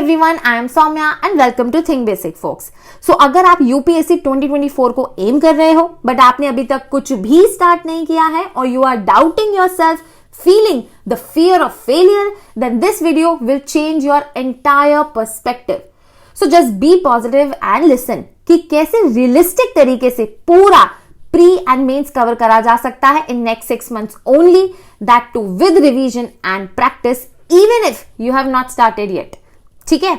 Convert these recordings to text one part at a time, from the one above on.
everyone, I am Soumya and welcome to Think Basic folks. So अगर आप UPSC 2024 को M कर रहे हो बट आपने अभी तक कुछ भी स्टार्ट नहीं किया है और you are doubting yourself, feeling the fear of failure, then this video will change your entire perspective. So just be positive and listen कि कैसे रियलिस्टिक तरीके से पूरा प्री एंड मेंस कवर करा जा सकता है in next 6 months only, that too with revision and practice even if you have not started yet. ठीक है,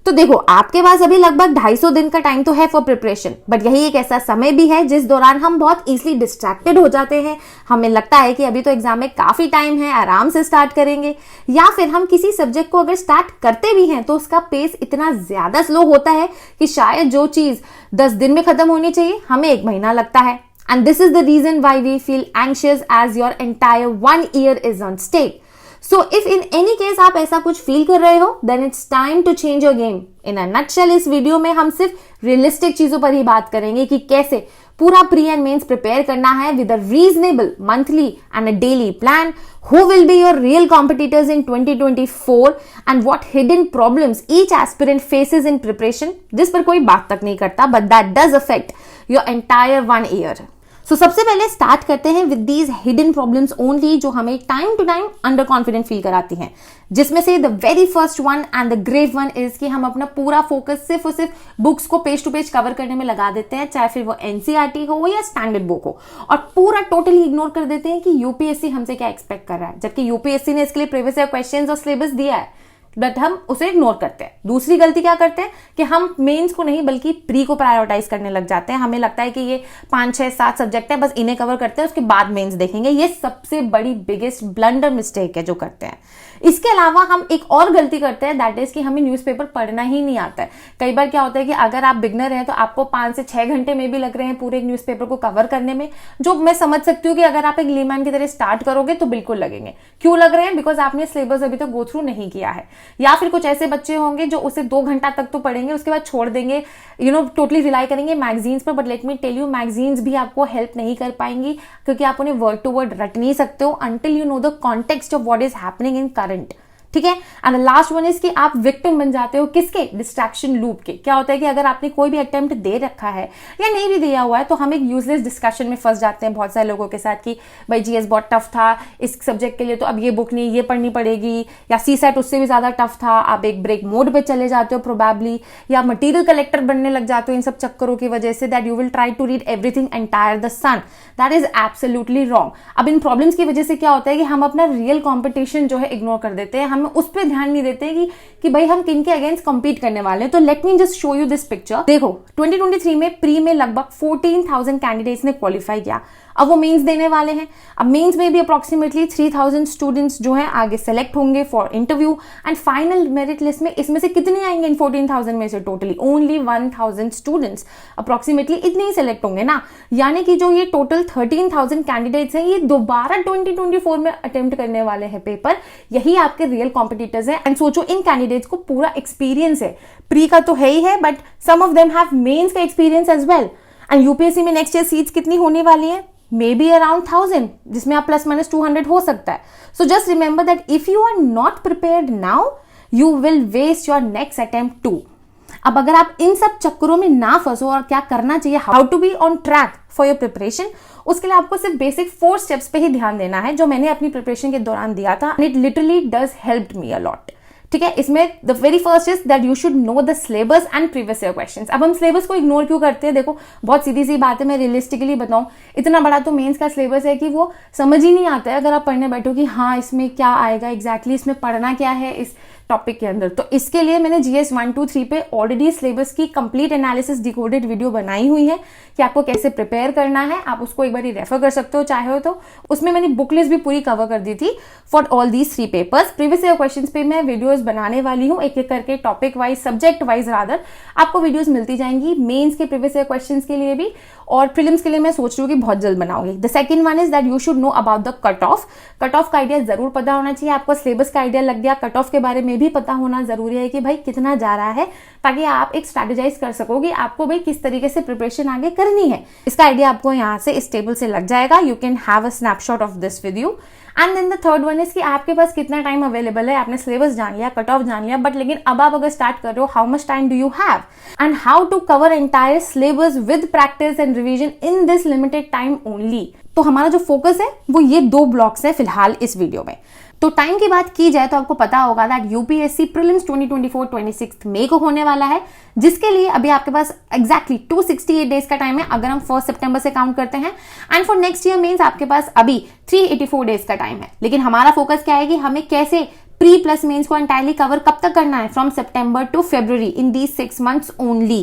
तो देखो आपके पास अभी लगभग 250 दिन का टाइम तो है फॉर प्रिपरेशन, बट यही एक ऐसा समय भी है जिस दौरान हम बहुत इजीली डिस्ट्रैक्टेड हो जाते हैं. हमें लगता है कि अभी तो एग्जाम में काफी टाइम है, आराम से स्टार्ट करेंगे, या फिर हम किसी सब्जेक्ट को अगर स्टार्ट करते भी हैं तो उसका पेस इतना ज्यादा स्लो होता है कि शायद जो चीज 10 दिन में खत्म होनी चाहिए हमें 1 महीना लगता है. And this is the reason why we feel anxious as your entire 1 year is on stake. So if in any case आप ऐसा कुछ फील कर रहे हो, then it's time to change your game. In a nutshell, इस video में हम सिर्फ रियलिस्टिक चीजों पर ही बात करेंगे कि कैसे पूरा प्री एंड मेंस प्रिपेयर करना है with a reasonable monthly and a daily plan. Who will be your real competitors in 2024 and what hidden problems each aspirant faces in preparation, जिस पर कोई बात तक नहीं करता, but that does affect your entire 1 year. So, सबसे पहले start करते हैं with these hidden problems only जो हमें time to time under confident feel कराती हैं, जिसमें से the very first one and the grave one is कि हम अपना पूरा फोकस सिर्फ और सिर्फ बुक्स को पेज टू पेज कवर करने में लगा देते हैं, चाहे फिर वो एनसीईआरटी हो या स्टैंडर्ड बुक हो, और पूरा टोटली इग्नोर कर देते हैं कि यूपीएससी हमसे क्या एक्सपेक्ट कर रहा है, जबकि यूपीएससी ने इसके लिए प्रीवियस ईयर क्वेश्चंस और सिलेबस दिया है, बट हम उसे इग्नोर करते हैं. दूसरी गलती क्या करते हैं कि हम मेंस को नहीं बल्कि प्री को प्रायोरिटाइज करने लग जाते हैं. हमें लगता है कि ये 5, 6, 7 सब्जेक्ट है, बस इन्हें कवर करते हैं, उसके बाद मेंस देखेंगे. ये सबसे बड़ी बिगेस्ट ब्लंडर मिस्टेक है जो करते हैं. इसके अलावा हम एक और गलती करते हैं, दैट इज कि हमें न्यूज़पेपर पढ़ना ही नहीं आता है. कई बार क्या होता है कि अगर आप बिगनर हैं तो आपको 5 से 6 घंटे में भी लग रहे हैं पूरे एक न्यूज़पेपर को कवर करने में, जो मैं समझ सकती हूँ कि अगर आप एक लेमैन की तरह स्टार्ट करोगे तो बिल्कुल लगेंगे. क्यों लग रहे हैं? बिकॉज आपने सिलेबस अभी तक गो थ्रू नहीं किया है. या फिर कुछ ऐसे बच्चे होंगे जो उसे 2 घंटा तक तो पढ़ेंगे, उसके बाद छोड़ देंगे, टोटली रिलाई करेंगे मैगजीन्स पर. But let me tell you, magazines भी आपको हेल्प नहीं कर पाएंगी क्योंकि आप उन्हें वर्ड टू वर्ड रट नहीं सकते हो until you know the context of what is happening in current. ठीक है, एंड लास्ट वन इज कि आप विक्टिम बन जाते हो किसके? डिस्ट्रैक्शन लूप के. क्या होता है कि अगर आपने कोई भी अटेम्प्ट दे रखा है या नहीं भी दिया हुआ है तो हम एक यूजलेस डिस्कशन में फंस जाते हैं बहुत सारे लोगों के साथ कि भाई जीएस बहुत टफ था इस सब्जेक्ट के लिए, तो अब ये बुक नहीं, ये पढ़नी पड़ेगी, या सीसेट उससे भी ज्यादा टफ था. आप एक ब्रेक मोड पे चले जाते हो प्रोबेबली, या मटीरियल कलेक्टर बनने लग जाते हो इन सब चक्करों की वजह से, that you will try to read everything entire the sun. That is absolutely wrong. अब इन प्रॉब्लम्स की वजह से क्या होता है कि हम अपना रियल कॉम्पिटिशन जो है इग्नोर कर देते हैं, हम उस पर ध्यान नहीं देते कि भाई हम किन के अगेंस्ट कंपीट करने वाले हैं. तो let me just show you this picture. देखो 2023 में प्री में लगभग 14,000 कैंडिडेट्स ने क्वालिफाई किया. अब वो मेंस देने वाले हैं. अब मेंस में भी अप्रोक्सीमेटली 3,000 स्टूडेंट्स जो हैं आगे सेलेक्ट होंगे for interview, and final merit list में इसमें से कितने आएंगे इन 14,000 में से? टोटली ओनली 1,000 स्टूडेंट्स अप्रोक्सीमेटली इतने ही सेलेक्ट होंगे ना. यानी कि जो ये टोटल 13,000 कैंडिडेट्स हैं ये दोबारा 2024 में अटेम्प्ट करने वाले हैं पेपर. यही आपके रियल कॉम्पिटिटर्स हैं. एंड सोचो इन कैंडिडेट्स को पूरा एक्सपीरियंस है, प्री का तो है ही है, but some of them have mains का experience as well. And UPSC में नेक्स्ट ईयर सीट्स कितनी होने वाली है? मे बी अराउंड 1,000, जिसमें आप ±200 हो सकता है. So just remember that if you are not prepared now you will waste your next attempt too. अब अगर आप इन सब चक्करों में ना फंसो और क्या करना चाहिए, how to be on track for your preparation, उसके लिए आपको सिर्फ बेसिक 4 स्टेप्स पे ही ध्यान देना है जो मैंने अपनी प्रिपरेशन के दौरान दिया था. It literally does help me a lot. ठीक है, इसमें the very first is that you should know the syllabus and previous year questions. अब हम सिलेबस को इग्नोर क्यों करते हैं? देखो बहुत सीधी सी बात है, मैं रियलिस्टिकली बताऊं, इतना बड़ा तो मेंस का सिलेबस है कि वो समझ ही नहीं आता है अगर आप पढ़ने बैठो कि हाँ इसमें क्या आएगा एग्जैक्टली, इसमें पढ़ना क्या है इस टॉपिक के अंदर. तो इसके लिए मैंने जीएस 1, 2, 3 पे ऑलरेडी सिलेबस की कंप्लीट एनालिसिस डिकोडेड वीडियो बनाई हुई है कि आपको कैसे प्रिपेयर करना है. आप उसको एक बार रेफर कर सकते हो चाहे हो तो. उसमें मैंने बुक लिस्ट भी पूरी कवर कर दी थी for all these 3 papers. Previous year questions पे मैं वीडियोस बनाने वाली हूँ एक एक करके, topic wise, subject wise rather आपको वीडियोस मिलती जाएंगी मेंस के प्रीवियस ईयर क्वेश्चंस के लिए भी, और प्रीलिम्स के लिए मैं सोच रही हूँ कि बहुत जल्द बनाऊंगी. The second one is that you should know about the cut off. Cut off का आइडिया जरूर पता होना चाहिए आपको. सिलेबस का आइडिया लग गया, कट ऑफ के बारे में भी पता होना जरूरी है कि भाई कितना जा रहा है, ताकि आप एक स्ट्रेटेजाइज कर सको कि आपको भाई किस तरीके से प्रिपरेशन आगे करनी है. इसका आइडिया आपको यहाँ से इस टेबल से लग जाएगा. You can have a snapshot of this with you. And then the third one is कि आपके पास कितना टाइम अवेलेबल है, आपने सिलेबस जान लिया, कट ऑफ जान लिया, बट लेकिन अब आप अगर स्टार्ट कर रहे हो, how much time do you have and how to cover entire syllabus with practice and revision in this limited time only. तो हमारा जो फोकस है वो ये 2 ब्लॉक्स है फिलहाल इस वीडियो में। तो टाइम की बात की जाए तो आपको पता होगा दैट यूपीएससी प्रीलिम्स 2024 26 मई को होने वाला है, जिसके लिए अभी आपके पास एग्जैक्टली 268 डेज का टाइम है अगर हम 1 सितंबर से काउंट करते हैं। And for next year means आपके पास अभी 384 डेज का टाइम है। लेकिन हमारा फोकस क्या है कि हमें कैसे प्री प्लस मेंस को एंटायरली कवर कब तक करना है, from September to February, in these 6 months only.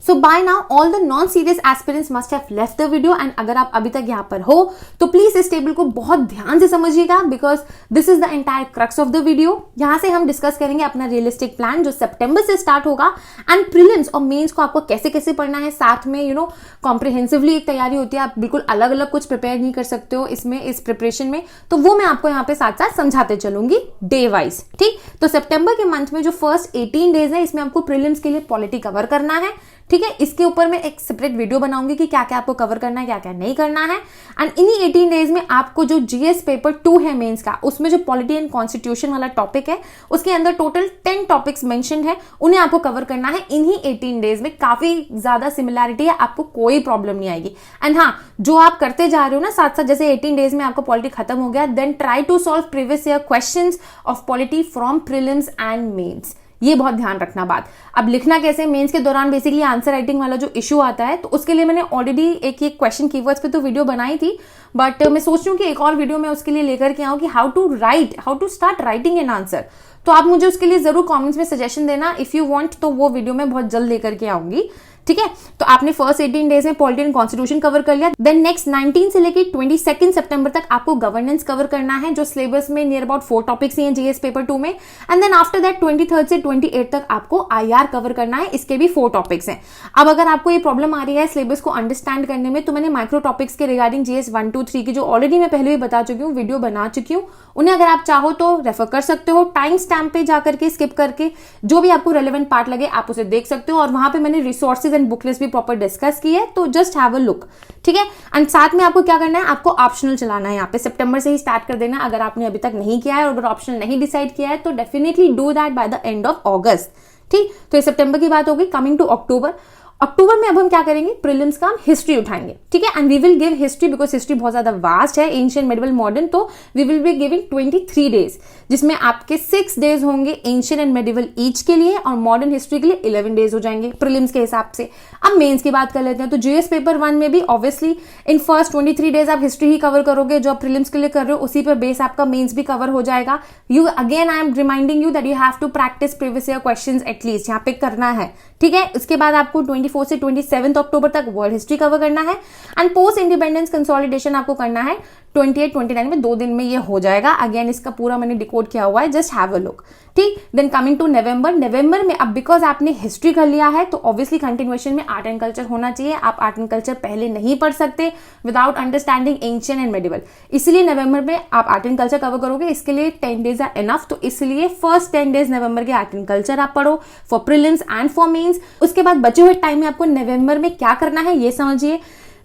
So by now all the non-serious aspirants must have left the video and अगर आप अभी तक यहाँ पर हो तो प्लीज इस टेबल को बहुत ध्यान से समझिएगा because this is the entire crux of the video. यहाँ से हम डिस्कस करेंगे अपना रियलिस्टिक प्लान जो सितंबर से स्टार्ट होगा एंड प्रीलिम्स और मेंस को आपको कैसे कैसे पढ़ना है, साथ में कॉम्प्रिहेंसिवली एक तैयारी होती है, आप बिल्कुल अलग अलग कुछ प्रिपेयर नहीं कर सकते हो इसमें, इस प्रिपरेशन में, तो वो मैं आपको यहाँ पे साथ साथ समझाते चलूंगी डे वाइज। ठीक, तो सितंबर के मंथ में जो फर्स्ट 18 डेज है इसमें आपको प्रीलिम्स के लिए पॉलिटी कवर करना है। ठीक है, इसके ऊपर मैं एक सेपरेट वीडियो बनाऊंगी कि क्या क्या आपको कवर करना है, क्या क्या नहीं करना है। एंड इन्हीं 18 डेज में आपको जो जीएस पेपर 2 है मेंस का, उसमें जो पॉलिटी एंड कॉन्स्टिट्यूशन वाला टॉपिक है उसके अंदर टोटल 10 टॉपिक्स मेंशन है, उन्हें आपको कवर करना है इन्हीं 18 डेज में। काफी ज्यादा सिमिलैरिटी है, आपको कोई प्रॉब्लम नहीं आएगी। एंड हाँ, जो आप करते जा रहे हो ना साथ साथ, जैसे 18 डेज में आपका पॉलिटी खत्म हो गया, then try to solve previous year questions of polity from prelims and mains. ये बहुत ध्यान रखना बात। अब लिखना कैसे, मेंस के दौरान बेसिकली आंसर राइटिंग वाला जो इशू आता है, तो उसके लिए मैंने ऑलरेडी एक क्वेश्चन कीवर्ड्स पे तो वीडियो बनाई थी, बट मैं सोच रही हूँ कि एक और वीडियो मैं उसके लिए लेकर के आऊँ कि how to start writing an answer. तो आप मुझे उसके लिए जरूर कमेंट्स में सजेशन देना इफ यू वांट, तो वो वीडियो मैं बहुत जल्द लेकर के आऊंगी। ठीक है, तो आपने फर्स्ट 18 डेज में पॉलिटी एंड कॉन्स्टिट्यूशन कवर कर लिया, देन नेक्स्ट 19 से लेकर 22 सितंबर तक आपको गवर्नेंस कवर करना है, जो सिलेबस में नियर अबाउट 4 टॉपिक्स ही हैं जीएस पेपर 2 में। एंड देन आफ्टर दैट 23 से 28 तक आपको आईआर कवर करना है, इसके भी 4 टॉपिक्स हैं। अब अगर आपको ये प्रॉब्लम आ रही है सिलेबस को अंडरस्टैंड करने में, तो मैंने माइक्रो टॉपिक्स के रिगार्डिंग जीएस 1 2 3 की जो ऑलरेडी मैं पहले भी बता चुकी हूँ, वीडियो बना चुकी हूँ, उन्हें अगर आप चाहो तो रेफर कर सकते हो, टाइम स्टैम्प पे जाकर के स्किप करके जो भी आपको रेलेवेंट पार्ट लगे आप उसे देख सकते हो, और वहां पे मैंने रिसोर्सेज एंड बुकलेट्स भी प्रॉपर डिस्कस की है, तो जस्ट हैव अ लुक। ठीक है, एंड साथ में आपको क्या करना है, आपको ऑप्शनल चलाना है, यहाँ पे सितंबर से ही स्टार्ट कर देना अगर आपने अभी तक नहीं किया है, और अगर ऑप्शनल नहीं डिसाइड किया है तो definitely do that by the end of अगस्त। ठीक, तो ये सितंबर की बात होगी। कमिंग टू अक्टूबर में अब हम क्या करेंगे, प्रीलिम्स का हम हिस्ट्री उठाएंगे। ठीक है, and we will give history because history बहुत ज्यादा वास्ट है, एंशिएंट, मेडिवल, मॉडर्न, तो we will be giving 23 days, जिसमें आपके 6 डेज होंगे एंशिएंट एंड मेडिवल ईच के लिए, और मॉडर्न हिस्ट्री के लिए 11 डेज हो जाएंगे प्रीलिम्स के हिसाब से। अब मेंस की बात कर लेते हैं, तो जीएस पेपर 1 में भी ऑब्वियसली इन फर्स्ट 23 डेज आप हिस्ट्री ही कवर करोगे, जो आप प्रीलिम्स के लिए कर रहे हो उसी पर बेस आपका मेंस भी कवर हो जाएगा। You again I am reminding you that you have to practise previous year questions at least, यहाँ पे करना है। ठीक है, उसके बाद आपको 24 से 27 अक्टूबर तक वर्ल्ड हिस्ट्री कवर करना है, एंड पोस्ट इंडिपेंडेंस कंसोलिडेशन आपको करना है 28 29 में, 2 दिन में ये हो जाएगा। अगेन इसका पूरा मैंने डिकोड किया हुआ है, जस्ट हैव अ लुक। ठीक, देन कमिंग टू नवंबर में अब बिकॉज आपने हिस्ट्री कर लिया है तो ऑब्वियसली कंटिन्यूएशन में आर्ट एंड कल्चर होना चाहिए। आप आर्ट एंड कल्चर पहले नहीं पढ़ सकते without understanding ancient and medieval, इसलिए नवंबर में आप आर्ट एंड कल्चर कवर करोगे, इसके लिए 10 डेज आर इनफ, तो इसलिए फर्स्ट 10 डेज नवंबर के आर्ट एंड कल्चर आप पढ़ो for prelims and for mains. उसके बाद बचे हुए टाइम में आपको नवंबर में क्या करना है ये समझिए।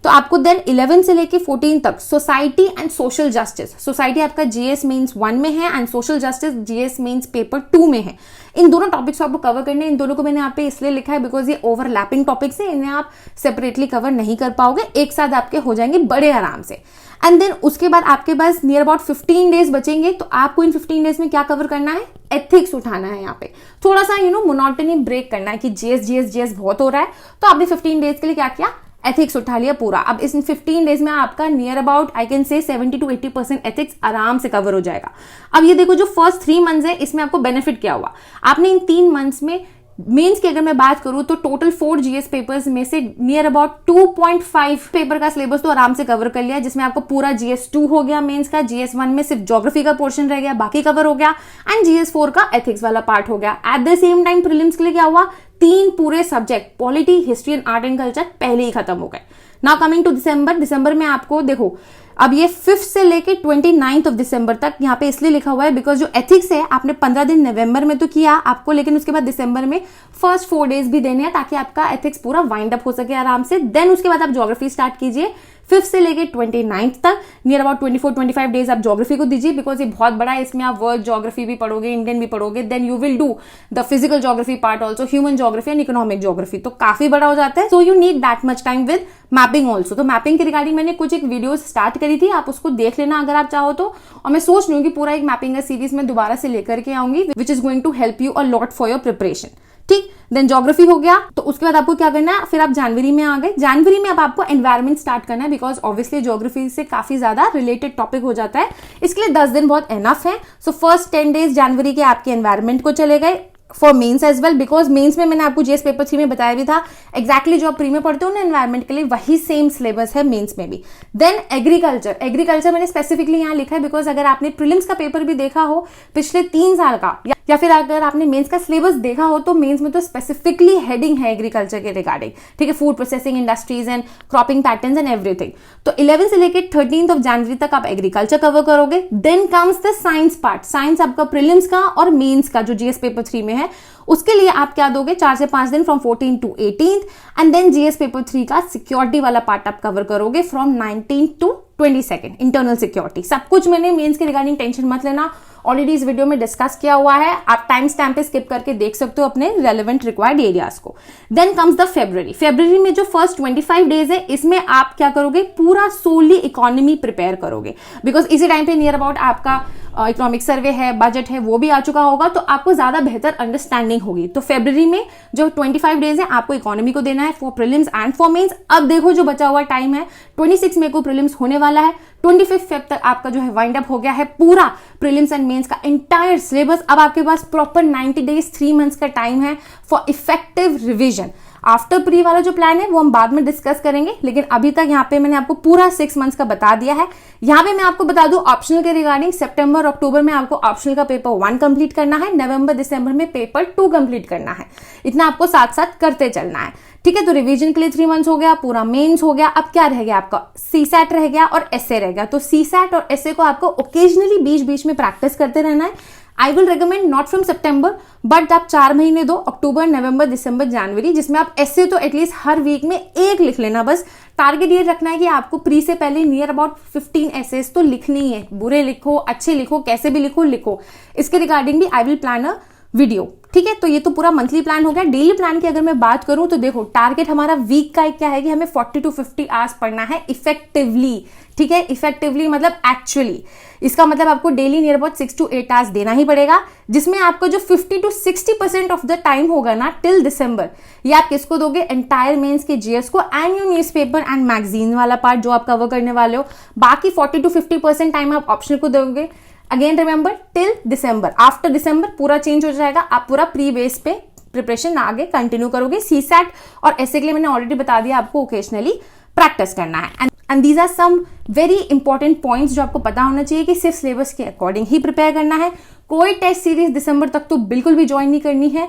तो आपको देन 11 से लेके 14 तक society and social justice, society आपका जीएस मेंस 1 में है and social justice GS mains paper 2 में है। इन दोनों टॉपिक्स को आपको कवर करने, इन दोनों को मैंने यहाँ पे इसलिए लिखा है बिकॉज ये ओवरलैपिंग टॉपिक्स है, इन्हें आप सेपरेटली कवर नहीं कर पाओगे, एक साथ आपके हो जाएंगे बड़े आराम से। एंड देन उसके बाद आपके पास नियर अबाउट 15 डेज बचेंगे, तो आपको इन 15 डेज में क्या कवर करना है, एथिक्स उठाना है। यहाँ पे थोड़ा सा मोनोटनी ब्रेक करना है कि जीएस बहुत हो रहा है, तो आपने 15 डेज के लिए क्या किया, एथिक्स उठा लिया पूरा। अब इस 15 डेज में आपका near about I can say 70 to 80% ethics आराम से कवर हो जाएगा। अब ये देखो जो फर्स्ट 3 मंथ्स है इसमें आपको बेनिफिट क्या हुआ, आपने इन 3 मंथ्स में मेंस की अगर मैं बात करूं तो टोटल 4 जीएस पेपर्स में से नियर अबाउट 2.5 पेपर का सिलेबस तो आराम से कवर कर लिया, जिसमें आपको पूरा जीएस 2 हो गया मेंस का, जीएस 1 में सिर्फ ज्योग्राफी का पोर्शन रह गया, बाकी कवर हो गया, एंड जीएस 4 का एथिक्स वाला पार्ट हो गया। At the same time prelims के लिए क्या हुआ, 3 पूरे subject polity, history and art and culture पहले ही खत्म हो गए। नाउ कमिंग टू दिसंबर में आपको देखो अब ये 5 से लेके 29 दिसंबर तक यहाँ पे इसलिए लिखा हुआ है बिकॉज जो एथिक्स है आपने 15 दिन नवंबर में तो किया आपको, लेकिन उसके बाद दिसंबर में फर्स्ट 4 डेज भी देने हैं ताकि आपका एथिक्स पूरा वाइंड अप हो सके आराम से। देन उसके बाद आप ज्योग्राफी स्टार्ट कीजिए 5th से लेके 29th तक, नियर अबाउट 24-25 डेज आप ज्योग्राफी को दीजिए, बिकॉज ये बहुत बड़ा है, इसमें आप वर्ल्ड ज्योग्राफी भी पढ़ोगे, इंडियन भी पढ़ोगे, then you will do the physical geography part also, human geography and economic geography, तो काफी बड़ा हो जाता है. So you need that much time with mapping also. तो मैपिंग के रिगार्डिंग मैंने कुछ एक वीडियो स्टार्ट करी थी, आप उसको देख लेना अगर आप चाहो तो. और मैं सोच रही हूँ कि पूरा एक मैपिंग का सीरीज में दोबारा से लेकर के आऊंगी, which is going to help you a lot for your preparation. ठीक, देन ज्योग्राफी हो गया. तो उसके बाद आपको क्या करना है, फिर आप जनवरी में आ गए. जनवरी में अब आपको एनवायरमेंट स्टार्ट करना है, बिकॉज ऑब्वियसली ज्योग्राफी से काफी ज्यादा रिलेटेड टॉपिक हो जाता है, इसके लिए 10 दिन बहुत एनफ है. सो फर्स्ट 10 डेज जनवरी के आपके एनवायरमेंट को चले गए for mains as well, because mains में मैंने आपको जीएस पेपर 3 में बताया भी था, एक्जैक्टली जो आप प्री में पढ़ते हो ना एनवायरमेंट के लिए, वही सेम सिलेबस है मेन्स में भी. देन एग्रीकल्चर मैंने स्पेसिफिकली यहाँ लिखा है, बिकॉज अगर आपने प्रीलिम्स का पेपर भी देखा हो पिछले 3 साल का, या फिर अगर आपने मेंस का सिलेबस देखा हो, तो मेंस में तो स्पेसिफिकली हेडिंग है एग्रीकल्चर के रिगार्डिंग. ठीक है, food processing industries and cropping patterns and everything. तो 11 से लेकर 13th ऑफ जनवरी तक आप एग्रीकल्चर कवर करोगे. Then comes the science part. Science आपका प्रीलिम्स का और मेंस का जो जीएस पेपर 3 में है, उसके लिए आप क्या दोगे, 4 से 5 दिन from 14 to 18th. And then GS paper 3 का सिक्योरिटी वाला पार्ट आप कवर करोगे from 19th to 22nd. Internal security सब कुछ मैंने मेंस के रिगार्डिंग टेंशन मत लेना, ऑलरेडी इस वीडियो में डिस्कस किया हुआ है, आप टाइम स्टैम्प पे स्किप करके देख सकते हो अपने रेलेवेंट रिक्वायर्ड एरियाज को. देन कम्स द फरवरी में जो फर्स्ट 25 डेज है, इसमें आप क्या करोगे, पूरा सोली इकोनॉमी प्रिपेयर करोगे, बिकॉज इसी टाइम पे नियर अबाउट आपका इकोनॉमिक सर्वे है, बजट है, वो भी आ चुका होगा, तो आपको ज्यादा बेहतर अंडरस्टैंडिंग होगी. तो फरवरी में जो 25 डेज है आपको इकोनॉमी को देना है for prelims and for mains. अब देखो जो बचा हुआ टाइम है, 26 मई को प्रीलिम्स होने वाला है, 25 फेब तक आपका जो है वाइंड अप हो गया है पूरा प्रीलिम्स एंड मेंस का एंटायर सिलेबस. अब आपके पास प्रॉपर 90 डेज 3 मंथ्स का टाइम है for effective revision. After pre वाला जो प्लान है वो हम बाद में डिस्कस करेंगे, लेकिन अभी तक यहाँ पे मैंने आपको पूरा 6 मंथ्स का बता दिया है. यहाँ पे मैं आपको बता दूं ऑप्शनल के रिगार्डिंग, सितंबर अक्टूबर में आपको ऑप्शनल का पेपर 1 कंप्लीट करना है, नवंबर दिसंबर में पेपर 2 कंप्लीट करना है. इतना आपको साथ साथ करते चलना है. ठीक है, तो रिवीजन के लिए 3 मंथ्स हो गया, पूरा मेंस हो गया. अब क्या रह गया आपका, सीसैट रह गया और एसए रह गया. तो सीसैट और एसए को आपको ओकेजनली बीच बीच में प्रैक्टिस करते रहना है. I will recommend not from September, but आप 4 महीने दो, अक्टूबर, नवंबर, दिसंबर, जनवरी, जिसमें आप एसए तो एटलीस्ट हर वीक में 1 लिख लेना. बस टारगेट ये रखना है कि आपको प्री से पहले नियर अबाउट 15 एसेस तो लिखनी है. बुरे लिखो, अच्छे लिखो, कैसे भी लिखो. इसके रिगार्डिंग भी I will plan a video. ठीक है, तो ये तो पूरा मंथली प्लान हो गया. डेली प्लान की अगर मैं बात करूं तो देखो, टारगेट हमारा वीक का क्या है कि हमें 40 to 50 आवर्स पढ़ना है इफेक्टिवली. ठीक है, इफेक्टिवली मतलब एक्चुअली, इसका मतलब आपको daily near about 6 to 8 hours देना ही पड़ेगा, जिसमें आपको जो 50 to 60% ऑफ द टाइम होगा ना टिल दिसंबर, ये आप किसको दोगे, एंटायर मेंस के जीएस को and your newspaper and magazine वाला पार्ट जो आप कवर करने वाले हो. बाकी 40 to 50% टाइम आप ऑप्शनल को दोगे. अगेन रिमेंबर टिल दिसंबर. आफ्टर दिसंबर पूरा चेंज हो जाएगा, आप पूरा प्री बेस पे प्रिपरेशन आगे कंटिन्यू करोगे. सीसैट और एसए के लिए मैंने ऑलरेडी बता दिया, आपको ओकेजनली प्रैक्टिस करना है. And these are some very important points जो आपको पता होना चाहिए कि सिर्फ सिलेबस के अकॉर्डिंग ही प्रिपेयर करना है. कोई टेस्ट सीरीज दिसंबर तक तो बिल्कुल भी ज्वाइन नहीं करनी है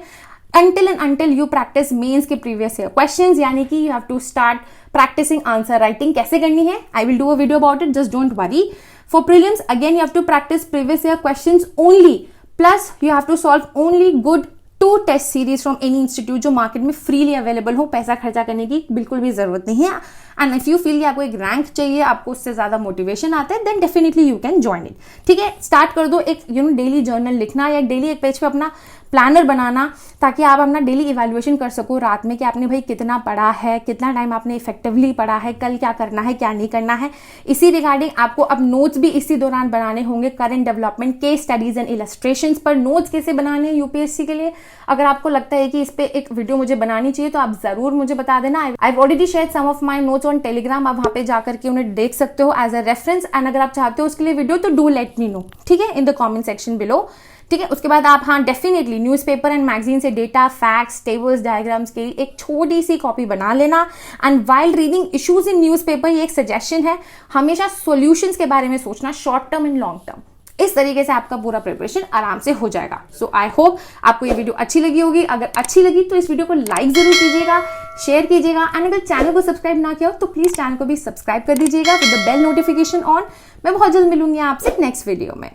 until you practice मेंस के प्रीवियस ईयर क्वेश्चंस, यानी कि you have to start practicing answer writing. कैसे करनी है, I will do a video about it, just don't worry. For prelims again you have to practice previous year questions only, plus you have to solve only good 2 test series from any institute जो market में freely available हो. पैसा खर्चा करने की बिल्कुल भी जरूरत नहीं है. एंड इफ यू फील कि आपको एक रैंक चाहिए, आपको उससे ज्यादा मोटिवेशन आता है, then definitely you can join it. ठीक है, स्टार्ट कर दो एक डेली जर्नल लिखना या डेली एक पेज पे अपना प्लानर बनाना, ताकि आप अपना डेली इवैल्यूएशन कर सको रात में कि आपने भाई कितना पढ़ा है, कितना टाइम आपने इफेक्टिवली पढ़ा है, कल क्या करना है, क्या नहीं करना है. इसी रिगार्डिंग आपको अब नोट्स भी इसी दौरान बनाने होंगे, current development, case studies and illustrations पर. नोट्स कैसे बनाने हैं यूपीएससी के लिए, अगर आपको लगता है कि इस पे एक वीडियो मुझे बनानी चाहिए तो आप जरूर मुझे बता देना. I have already shared some of my notes on Telegram, आप वहां पे जाकर के उन्हें देख सकते हो एज अ रेफरेंस. एंड अगर आप चाहते हो उसके लिए वीडियो तो डू लेट मी नो, ठीक है, in the comment section below. ठीक है, उसके बाद आप डेफिनेटली न्यूज़पेपर एंड मैगजीन से डेटा, फैक्ट्स, टेबल्स, डायग्राम्स की एक छोटी सी कॉपी बना लेना. And while reading issues in newspaper, ये एक सजेशन है, हमेशा सॉल्यूशंस के बारे में सोचना, short term and long term. इस तरीके से आपका पूरा प्रिपरेशन आराम से हो जाएगा. सो आई होप आपको ये वीडियो अच्छी लगी होगी. अगर अच्छी लगी तो इस वीडियो को लाइक जरूर कीजिएगा, शेयर कीजिएगा. एंड अगर चैनल को सब्सक्राइब ना किया हो तो प्लीज चैनल को भी सब्सक्राइब कर दीजिएगा with the bell notification on. मैं बहुत जल्द मिलूंगी आपसे नेक्स्ट वीडियो में.